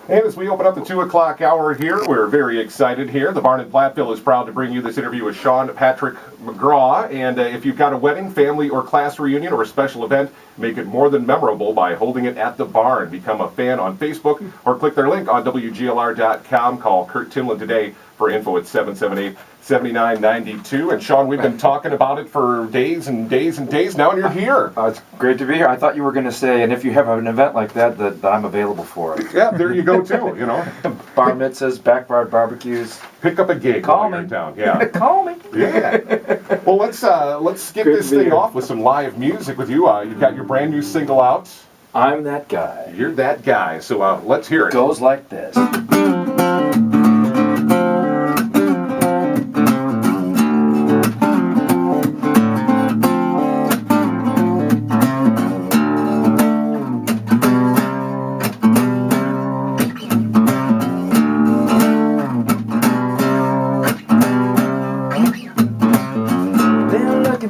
And as we open up the 2 o'clock hour here, we're very excited here. The Barn in Platteville is proud to bring you this interview with Sean Patrick McGraw. And if you've got a wedding, family, or class reunion, or a special event, make it more than memorable by holding it at the Barn. Become a fan on Facebook or click their link on WGLR.com. Call Kurt Timlin today for info at 778-7992. And Sean, we've been talking about it for days and days and days now, and you're here. It's great to be here. I thought you were going to say, and if you have an event like that, that I'm available for it. Yeah, there you go too, you know. Bar mitzvahs, backyard barbecues. Pick up a gig Call while me. you're in town. Yeah. Call me. Yeah. Well, let's get Great this to be thing here. off with some live music with you. You've got your brand new single out. I'm that guy. You're that guy. So let's hear it. Goes like this.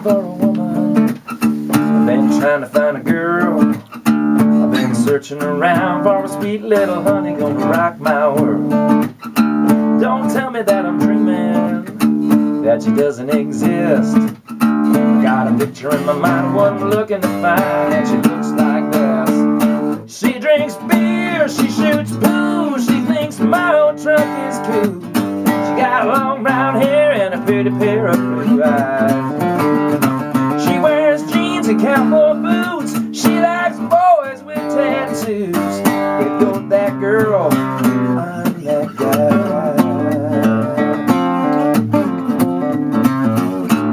For a woman, I've been trying to find a girl. I've been searching around for a sweet little honey gonna rock my world. Don't tell me that I'm dreaming, that she doesn't exist. Got a picture in my mind of what I'm looking to find, and she looks like this. She drinks beer, she shoots pool, she thinks my old truck is cool. She got long brown hair and a pretty pair of blue eyes. She wears jeans and cowboy boots. She likes boys with tattoos. If you're that girl, I'm that guy.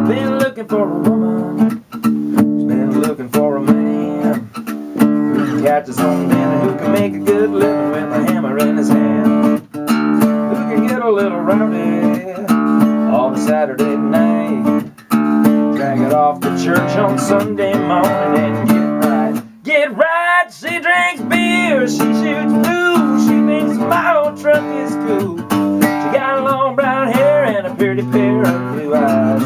Been looking for a woman who's been looking for a man who can catch his own man and who can make a good living with a hammer in his hand. Who can get a little rowdy on a Saturday night, drag it off to church on Sunday morning and get right. Get right, she drinks beer, she shoots blue, she thinks my old truck is cool. She got long brown hair and a pretty pair of blue eyes.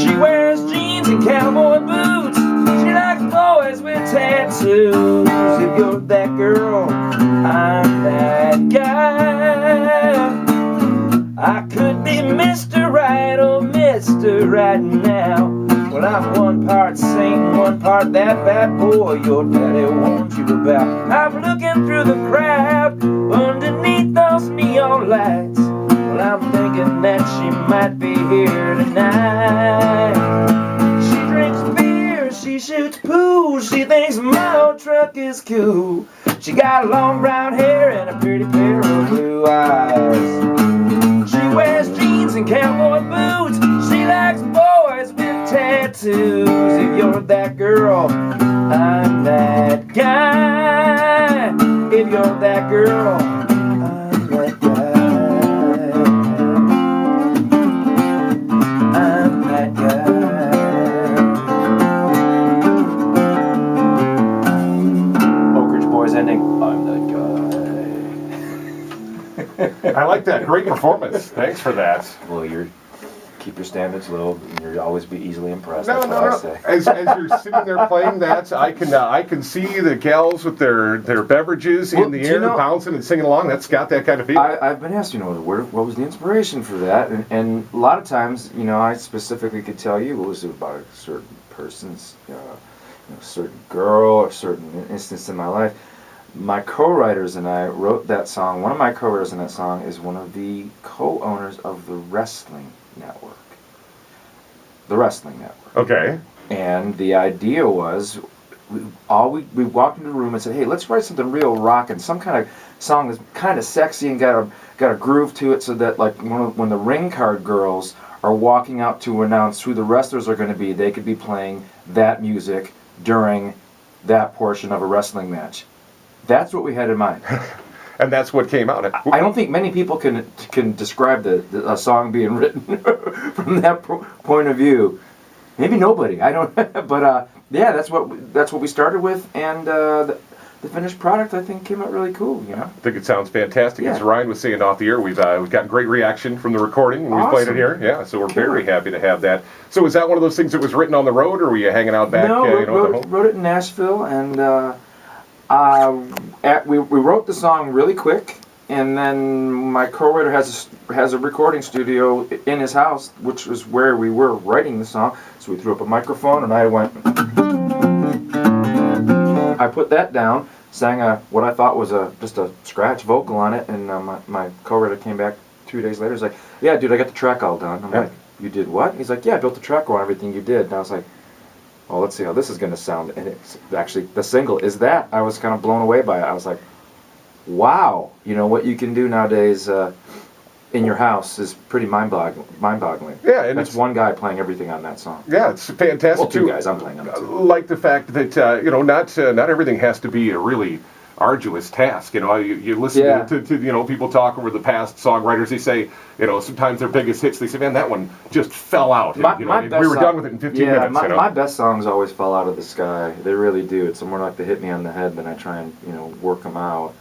She wears jeans and cowboy boots, she likes boys with tattoos. If you're that girl, I'm that guy. I could be Mr. Right or Mr. Right now. Well, I'm one part saint, one part that bad boy your daddy warned you about. I'm looking through the crowd underneath those neon lights. Well, I'm thinking that she might be here tonight. She drinks beer, she shoots pool, she thinks my old truck is cool. She got long brown hair and a pretty pair of blue eyes. She wears jeans and cowboy boots. She likes boys with tattoos. If you're that girl, I'm that guy. If you're that girl, I'm that guy. I'm that guy. Oakridge Boys ending. I'm that guy. I like that. Great performance. Thanks for that. Well, keep your standards low, and you'll always be easily impressed. No, That's no, what no. I say. As you're sitting there playing that, I can see the gals with their beverages in the do you air, know- bouncing and singing along. That's got that kind of feeling. I've been asked, what was the inspiration for that? And a lot of times, I specifically could tell you it was about a certain person's, certain girl, or certain instance in my life. My co-writers and I wrote that song. One of my co-writers in that song is one of the co-owners of the Wrestling Network. The Wrestling Network. Okay. And the idea was, we walked into the room and said, hey, let's write something real rockin', some kind of song that's kind of sexy and got a groove to it, so that like when the ring card girls are walking out to announce who the wrestlers are going to be, they could be playing that music during that portion of a wrestling match. That's what we had in mind. And that's what came out. I don't think many people can describe a song being written from that point of view. Maybe nobody. I don't. But yeah, that's what we started with, and the finished product I think came out really cool. I think it sounds fantastic. Yeah. As Ryan was saying off the air, we've gotten great reaction from the recording when we played it here. Yeah, so we're very happy to have that. So is that one of those things that was written on the road, or were you hanging out back? No, at home? wrote it in Nashville, and We wrote the song really quick, and then my co-writer has a recording studio in his house, which was where we were writing the song. So we threw up a microphone, and I put that down, sang what I thought was just a scratch vocal on it, and my co-writer came back 2 days later. He's like, "Yeah, dude, I got the track all done." I'm like, "You did what?" And he's like, "Yeah, I built the track on everything you did." And I was like, "Well, let's see how this is going to sound." And it's actually, the single is that. I was kind of blown away by it. I was like, wow, what you can do nowadays in your house is pretty mind-boggling. Yeah, and that's one guy playing everything on that song. Yeah, it's fantastic. Well, two guys. I'm playing on it too. Like the fact that not everything has to be a really arduous task. You listen to people talk over the past songwriters. They say sometimes their biggest hits. They say, "Man, that one just fell out." We were done with it in 15 minutes. My best songs always fall out of the sky. They really do. It's more like they hit me on the head than I try and work them out.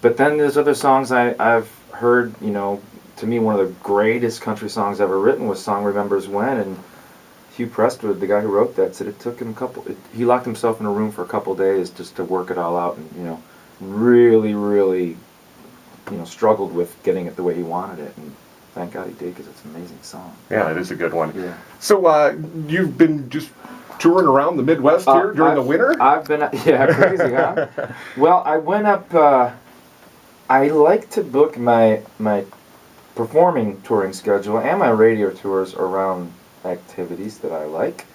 But then there's other songs I've heard. To me, one of the greatest country songs ever written was "Song Remembers When," and Hugh Prestwood, the guy who wrote that, said it took him he locked himself in a room for a couple days just to work it all out, and really, really, struggled with getting it the way he wanted it, and thank God he did, because it's an amazing song. Yeah, it is a good one. Yeah. So you've been just touring around the Midwest here during the winter? I've been, crazy, huh? Well, I went up. I like to book my performing touring schedule and my radio tours around activities that I like.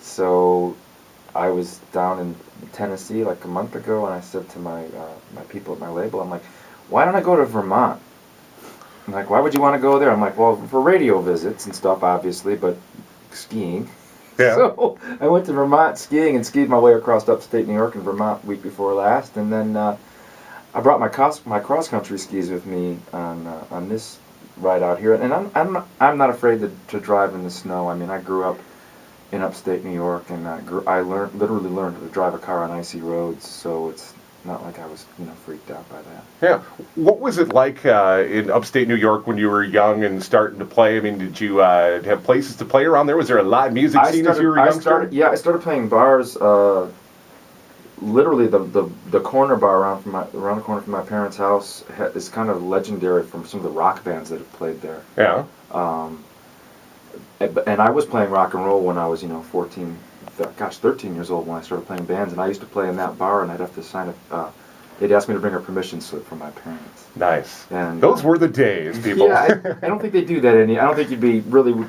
So I was down in Tennessee like a month ago, and I said to my people at my label, I'm like, "Why don't I go to Vermont?" I'm like, "Why would you want to go there?" I'm like, "Well, for radio visits and stuff, obviously, but skiing." Yeah. So I went to Vermont skiing and skied my way across upstate New York and Vermont week before last, and then I brought my cross country skis with me on this ride out here, and I'm not afraid to drive in the snow. I mean, I grew up in upstate New York, and I literally learned to drive a car on icy roads, so it's not like I was freaked out by that. Yeah. What was it like in upstate New York when you were young and starting to play? I mean, did you have places to play around there? Was there a live music scene as you were young? I started playing bars. Literally, the corner bar around the corner from my parents' house is kind of legendary from some of the rock bands that have played there. Yeah. And I was playing rock and roll when I was 13 years old when I started playing bands, and I used to play in that bar, and I'd have to sign they'd ask me to bring a permission slip from my parents. Nice. And those were the days, people. Yeah, I don't think they do that I don't think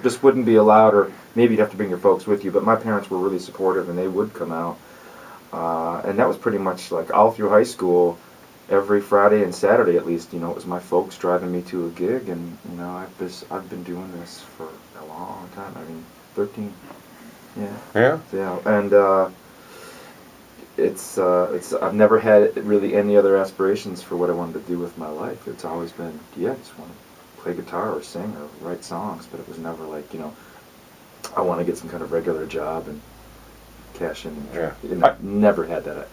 just wouldn't be allowed, or maybe you'd have to bring your folks with you, but my parents were really supportive, and they would come out. And that was pretty much like all through high school, every Friday and Saturday at least, it was my folks driving me to a gig, and I've been doing this for a long time. I mean, 13. Yeah. And it's I've never had really any other aspirations for what I wanted to do with my life. It's always been, I just want to play guitar or sing or write songs, but it was never like, I want to get some kind of regular job and cash in. Yeah. I never had that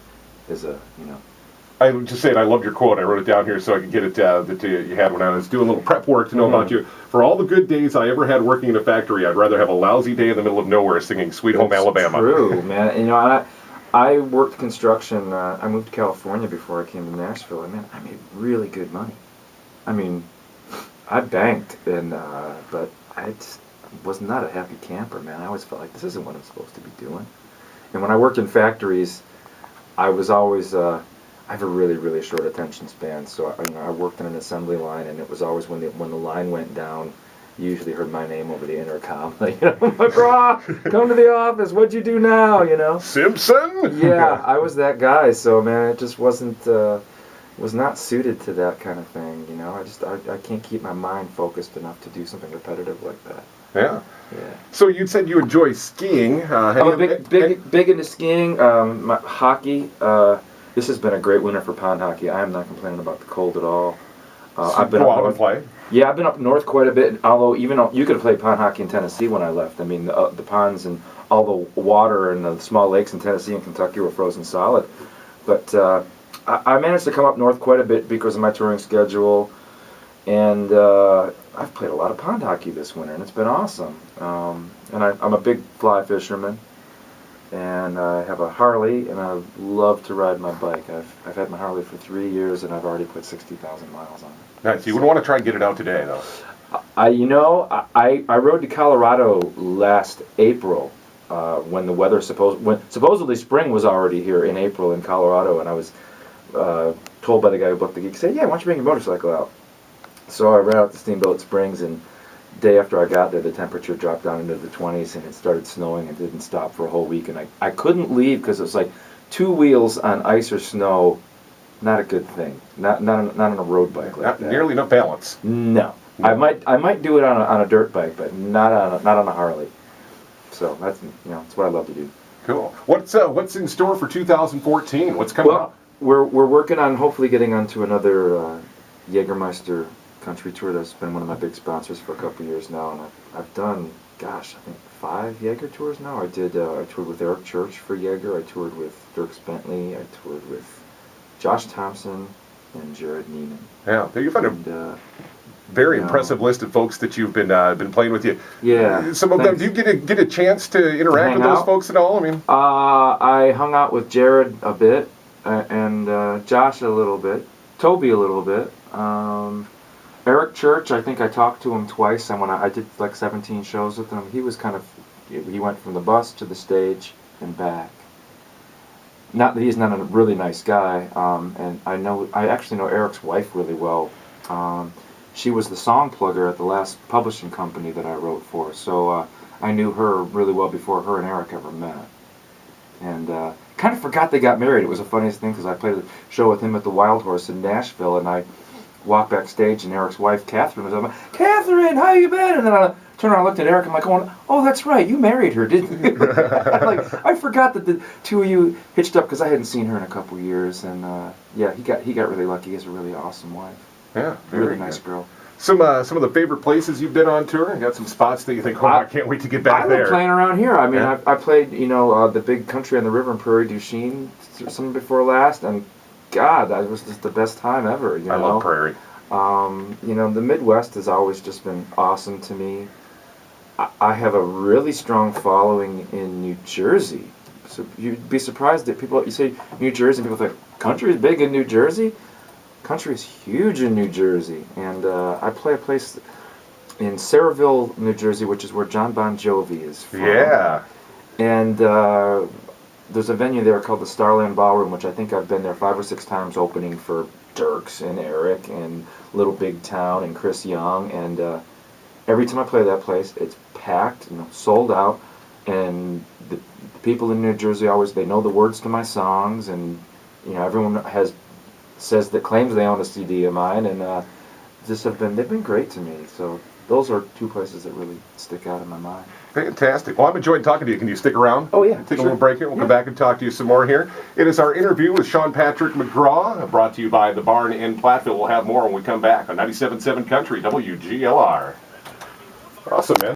as a, I would just say, I loved your quote. I wrote it down here so I could get it that you had when I was doing a little prep work to know about you. For all the good days I ever had working in a factory, I'd rather have a lousy day in the middle of nowhere singing Sweet Home Alabama. True, man. I worked construction. I moved to California before I came to Nashville. And, man, I made really good money. I mean, I banked, but I just was not a happy camper, man. I always felt like this isn't what I'm supposed to be doing. And when I worked in factories, I was always, I have a really, really short attention span, so I worked in an assembly line, and it was always when the line went down, you usually heard my name over the intercom, like, McGraw, come to the office, what'd you do now, Simpson? Yeah, I was that guy, so, man, it just was not suited to that kind of thing, I can't keep my mind focused enough to do something repetitive like that. Yeah. Yeah. So you said you enjoy skiing. I'm big into skiing. Hockey. This has been a great winter for pond hockey. I am not complaining about the cold at all. I've been go out and play. Yeah, I've been up north quite a bit. Although you could have played pond hockey in Tennessee when I left. I mean, the ponds and all the water and the small lakes in Tennessee and Kentucky were frozen solid. But I managed to come up north quite a bit because of my touring schedule, and I've played a lot of pond hockey this winter, and it's been awesome. And I'm a big fly fisherman, and I have a Harley, and I love to ride my bike. I've had my Harley for 3 years, and I've already put 60,000 miles on it. Nice. You wouldn't want to try and get it out today, though. I rode to Colorado last April when the weather supposedly spring was already here in April in Colorado, and I was told by the guy who booked the gig, said, "Yeah, why don't you bring your motorcycle out?" So I ran out to Steamboat Springs, and day after I got there, the temperature dropped down into the 20s, and it started snowing and didn't stop for a whole week, and I couldn't leave because it was like 2 wheels on ice or snow. Not a good thing. Not on a road bike like that. Nearly no balance. No. I might do it on a dirt bike, but not on a Harley. So that's that's what I love to do. Cool. What's in store for 2014? What's coming up? We're working on hopefully getting onto another Jagermeister country tour. That's been one of my big sponsors for a couple years now, and I've done, gosh, I think 5 Jaeger tours now. I toured with Eric Church for Jaeger. I toured with Dirk Bentley. I toured with Josh Thompson and Jared Neiman. Yeah, you've had a very impressive list of folks that you've been playing with. Yeah. Some of them. Do you get a chance to interact with those folks at all? I mean, I hung out with Jared a bit, and Josh a little bit, Toby a little bit. Eric Church, I think I talked to him twice, and when I did like 17 shows with him, he was he went from the bus to the stage and back. Not that he's not a really nice guy, and I actually know Eric's wife really well. She was the song plugger at the last publishing company that I wrote for, so I knew her really well before her and Eric ever met. And kind of forgot they got married. It was the funniest thing because I played a show with him at the Wild Horse in Nashville, and I walked backstage, and Eric's wife, Catherine, was like, "Catherine, how you been?" And then I turned around and looked at Eric, and I'm like, "Oh, that's right, you married her, didn't you?" I forgot that the two of you hitched up because I hadn't seen her in a couple years, and yeah, he got really lucky. He has a really awesome wife. Yeah, really nice girl. Some of the favorite places you've been on tour? You got some spots that you think, I can't wait to get back there. I love playing around here. I mean, I played, the big country on the river in Prairie du Chien, some before last, and God, that was just the best time ever. I love Prairie. The Midwest has always just been awesome to me. I have a really strong following in New Jersey. So you'd be surprised that you say New Jersey, and people think, country is big in New Jersey? Country is huge in New Jersey. And I play a place in Saraville, New Jersey, which is where John Bon Jovi is from. Yeah. And there's a venue there called the Starland Ballroom, which I think I've been there 5 or 6 times opening for Dirks and Eric and Little Big Town and Chris Young. And every time I play that place, it's packed, sold out. And the people in New Jersey they know the words to my songs, and everyone claims they own a CD of mine, and they've been great to me. So those are 2 places that really stick out in my mind. Fantastic. Well, I've enjoyed talking to you. Can you stick around? Oh, yeah. Take a little break here. We'll come back and talk to you some more here. It is our interview with Sean Patrick McGraw, brought to you by The Barn in Platteville. We'll have more when we come back on 97.7 Country, WGLR. Awesome, man.